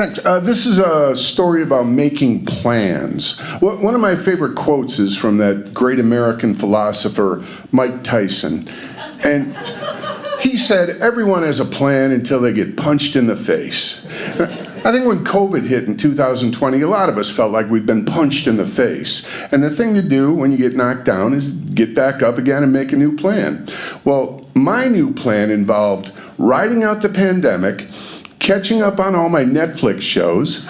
Thanks. This is a story about making plans. One of my favorite quotes is from that great American philosopher, Mike Tyson. And he said, everyone has a plan until they get punched in the face. I think when COVID hit in 2020, a lot of us felt like we'd been punched in the face. And the thing to do when you get knocked down is get back up again and make a new plan. Well, my new plan involved riding out the pandemic, catching up on all my Netflix shows,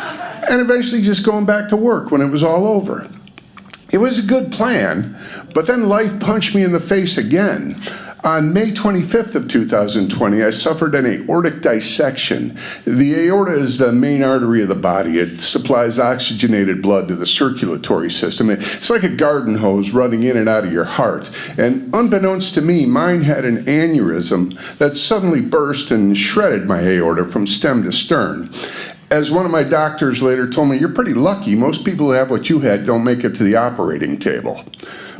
and eventually just going back to work when it was all over. It was a good plan, but then life punched me in the face again. On May 25th of 2020, I suffered an aortic dissection. The aorta is the main artery of the body. It supplies oxygenated blood to the circulatory system. It's like a garden hose running in and out of your heart. And unbeknownst to me, mine had an aneurysm that suddenly burst and shredded my aorta from stem to stern. As one of my doctors later told me, you're pretty lucky. Most people who have what you had don't make it to the operating table.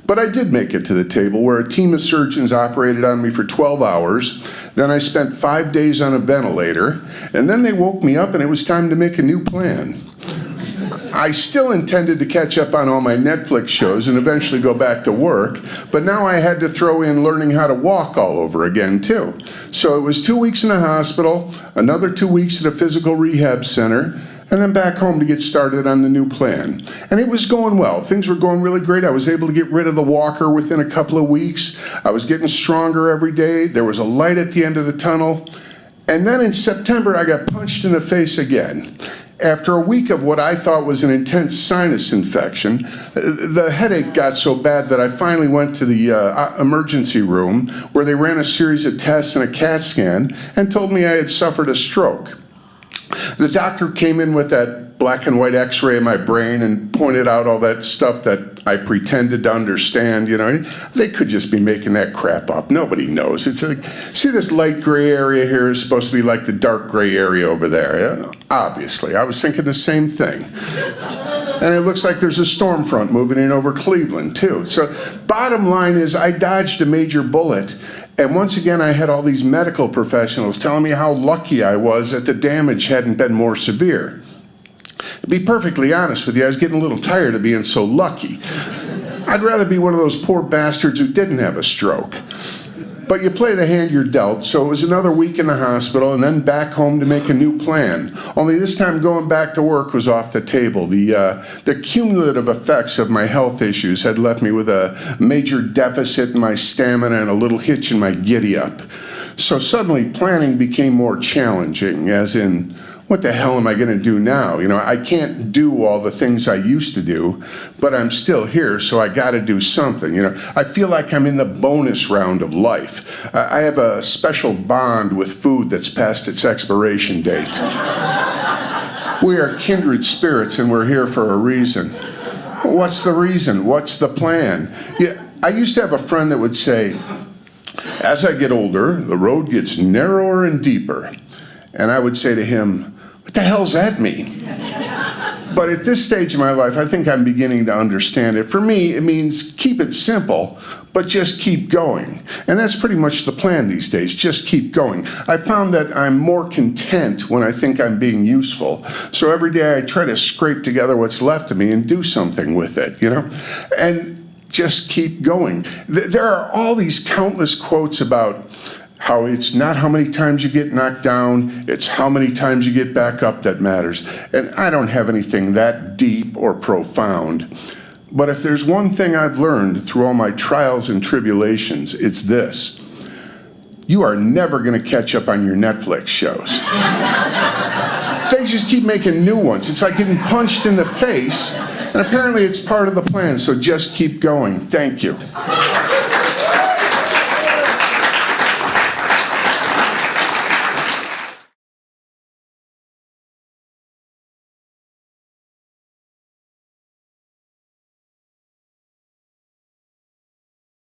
But I did make it to the table where a team of surgeons operated on me for 12 hours. Then I spent 5 days on a ventilator, and then they woke me up and it was time to make a new plan. I still intended to catch up on all my Netflix shows and eventually go back to work, but now I had to throw in learning how to walk all over again too. So it was 2 weeks in a hospital, another 2 weeks at a physical rehab center, and then back home to get started on the new plan. And it was going well. Things were going really great. I was able to get rid of the walker within a couple of weeks. I was getting stronger every day. There was a light at the end of the tunnel. And then in September, I got punched in the face again. After a week of what I thought was an intense sinus infection, the headache got so bad that I finally went to the emergency room where they ran a series of tests and a CAT scan and told me I had suffered a stroke. The doctor came in with that black and white x-ray of my brain and pointed out all that stuff that I pretended to understand, you know. They could just be making that crap up. Nobody knows. It's like, see this light gray area here is supposed to be like the dark gray area over there. Yeah? Obviously, I was thinking the same thing. And it looks like there's a storm front moving in over Cleveland, too. So bottom line is I dodged a major bullet. And once again, I had all these medical professionals telling me how lucky I was that the damage hadn't been more severe. To be perfectly honest with you, I was getting a little tired of being so lucky. I'd rather be one of those poor bastards who didn't have a stroke. But you play the hand you're dealt, so it was another week in the hospital and then back home to make a new plan. Only this time going back to work was off the table. The cumulative effects of my health issues had left me with a major deficit in my stamina and a little hitch in my giddy-up. So suddenly planning became more challenging, as in, what the hell am I going to do now? You know, I can't do all the things I used to do, but I'm still here, so I got to do something. You know, I feel like I'm in the bonus round of life. I have a special bond with food that's past its expiration date. We are kindred spirits, and we're here for a reason. What's the reason? What's the plan? Yeah, I used to have a friend that would say, as I get older, the road gets narrower and deeper. And I would say to him, what the hell's that mean? But at this stage of my life, I think I'm beginning to understand it. For me, it means keep it simple, but just keep going. And that's pretty much the plan these days, just keep going. I found that I'm more content when I think I'm being useful. So every day I try to scrape together what's left of me and do something with it, you know? And just keep going. There are all these countless quotes about how it's not how many times you get knocked down, it's how many times you get back up that matters. And I don't have anything that deep or profound. But if there's one thing I've learned through all my trials and tribulations, it's this. You are never going to catch up on your Netflix shows. They just keep making new ones. It's like getting punched in the face, and apparently it's part of the plan, so just keep going. Thank you.